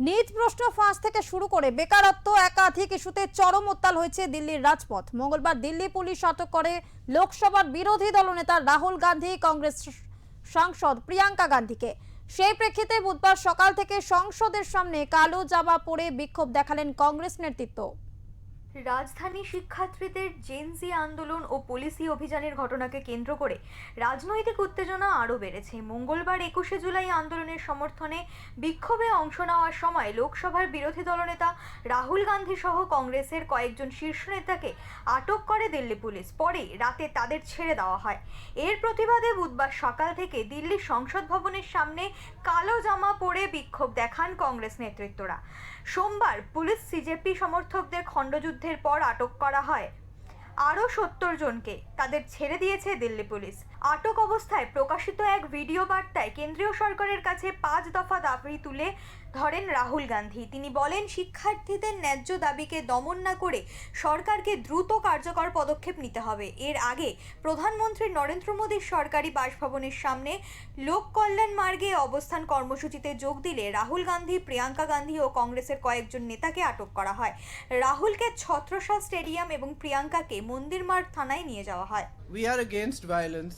নিজ প্রশ্ন ফাঁস থেকে শুরু করে বেকারত্ব একাধিক ইস্যুতে চরম উত্তাল হয়েছে দিল্লির রাজপথ। মঙ্গলবার দিল্লি পুলিশ আটক করে লোকসভার বিরোধী দলনেতা রাহুল গান্ধী, কংগ্রেস সাংসদ প্রিয়াঙ্কা গান্ধীকে। সেই প্রেক্ষিতে বুধবার সকাল থেকে সংসদের সামনে কালো জামা পরে বিক্ষোভ দেখালেন কংগ্রেস নেতৃত্ব। রাজধানী শিক্ষার্থীদের জেনজি আন্দোলন ও পুলিশি অভিযানের ঘটনাকে কেন্দ্র করে রাজনৈতিক উত্তেজনা আরও বেড়েছে। মঙ্গলবার 21শে জুলাই আন্দোলনের সমর্থনে বিক্ষোভে অংশ নেওয়ার সময় লোকসভার বিরোধী দলনেতা রাহুল গান্ধী সহ কংগ্রেসের কয়েকজন শীর্ষ নেতাকে আটক করে দিল্লি পুলিশ। পরে রাতে তাদের ছেড়ে দেওয়া হয়। এর প্রতিবাদে বুধবার সকাল থেকে দিল্লির সংসদ ভবনের সামনে কালো জামা পরে বিক্ষোভ দেখান কংগ্রেস নেতৃত্বরা। সোমবার পুলিশ সিজেপি সমর্থকদের খণ্ডযুদ্ধের পর আটক করা হয় আরও 70 জনকে। তাদের ছেড়ে দিয়েছে দিল্লি পুলিশ। আটক অবস্থায় প্রকাশিত এক ভিডিও বার্তায় কেন্দ্রীয় সরকারের কাছে 5 দফা দাবি তুলে ধরেন রাহুল গান্ধী। তিনি বলেন, শিক্ষার্থীদের ন্যায্য দাবিকে দমন না করে সরকারকে দ্রুত কার্যকর পদক্ষেপ নিতে হবে। এর আগে প্রধানমন্ত্রী নরেন্দ্র মোদীর সরকারি বাসভবনের সামনে লোক কল্যাণ মার্গে অবস্থান কর্মসূচিতে যোগ দিলে রাহুল গান্ধী, প্রিয়াঙ্কা গান্ধী ও কংগ্রেসের কয়েকজন নেতাকে আটক করা হয়। রাহুলকে ছত্রসাল স্টেডিয়াম এবং প্রিয়াঙ্কাকে মন্দির মার্গ থানায় নিয়ে যাওয়া হয়। We are against violence.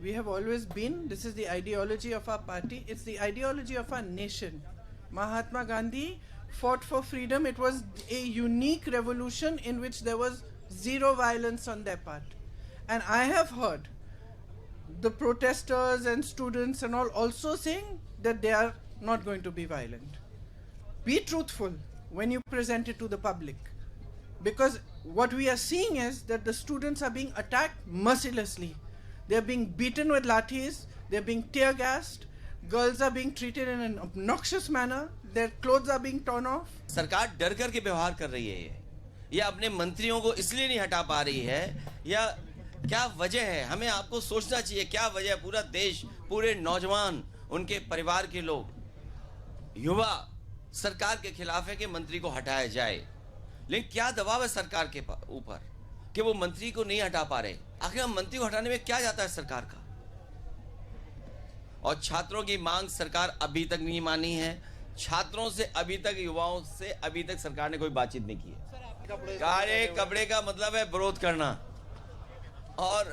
We have always been. This is the ideology of our party. It's the ideology of our nation. Mahatma Gandhi fought for freedom. It was a unique revolution in which there was zero violence on their part. And I have heard the protesters and students and all also saying that they are not going to be violent. Be truthful when you present it to the public. Because what we are seeing is that the students are being attacked mercilessly. They are being beaten with lathis, they are being tear gassed, girls are being treated in an obnoxious manner, their clothes are being torn off. सरकार डर कर के व्यवहार कर रही है या अपने मंत्रियों को इसलिए नहीं हटा पा रही है, या क्या वजह है? हमें आपको सोचना चाहिए क्या वजह है। पूरा देश, पूरे नौजवान, उनके परिवार के लोग, युवा सरकार के खिलाफ है कि मंत्री को हटाया जाए। लेकिन क्या दबाव है सरकार के ऊपर कि वो मंत्री को नहीं हटा पा रहे? आखिर हम मंत्री को हटाने में क्या जाता है सरकार का? और छात्रों की मांग सरकार अभी तक नहीं मानी है। छात्रों से अभी तक, युवाओं से अभी तक सरकार ने कोई बातचीत नहीं की है। काले कपड़े का मतलब है विरोध करना, और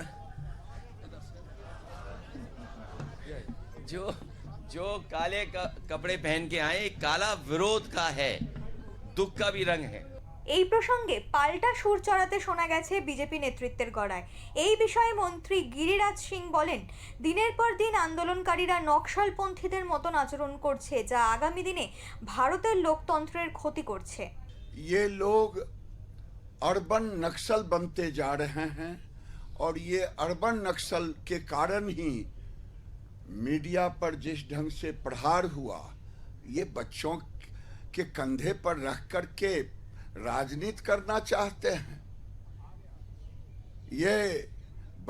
जो काले कपड़े पहन के आए, काला विरोध का है, दुख का भी रंग है। এই প্রসঙ্গে পাল্টা সুর চড়াতে শোনা গেছে বিজেপি নেতৃত্বের গড়ায়। এই বিষয়ে মন্ত্রী গিরিরাজ সিং বলেন, দিনের পর দিন আন্দোলনকারীরা নকশালপন্থীদের মতন আচরণ করছে, যা আগামী দিনে ভারতের লোকতন্ত্রের ক্ষতি করছে। ये लोग अर्बन नक्सल बनते जा रहे हैं और ये अर्बन नक्सल के कारण ही मीडिया पर जिस ढंग से प्रहार हुआ, ये बच्चों के कंधे पर रख करके राजनीति करना चाहते हैं। ये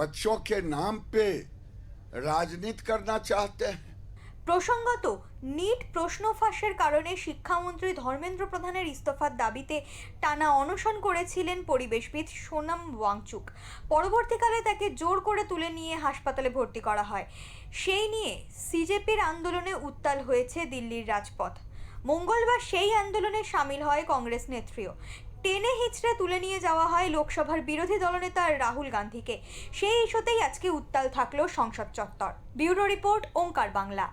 बच्चों के नाम पे राजनीति करना चाहते हैं। প্রসঙ্গত, নিট প্রশ্ন ফাঁসের কারণে শিক্ষামন্ত্রী ধর্মেন্দ্র প্রধানের ইস্তফার দাবিতে টানা অনশন করেছিলেন পরিবেশবিদ সোনাম ওয়াংচুক। পরবর্তীকালে তাকে জোর করে তুলে নিয়ে হাসপাতালে ভর্তি করা হয়। সেই নিয়ে সিজেপির আন্দোলনে উত্তাল হয়েছে দিল্লির রাজপথ। মঙ্গলবার সেই আন্দোলনে সামিল হয় কংগ্রেস নেত্রীও। টেনে হিচড়ে তুলে নিয়ে যাওয়া হয় লোকসভার বিরোধী দলনেতা রাহুল গান্ধীকে। সেই ইস্যুতেই আজকে উত্তাল থাকলো সংসদ চত্বর। ব্যুরো রিপোর্ট, ওঙ্কার বাংলা।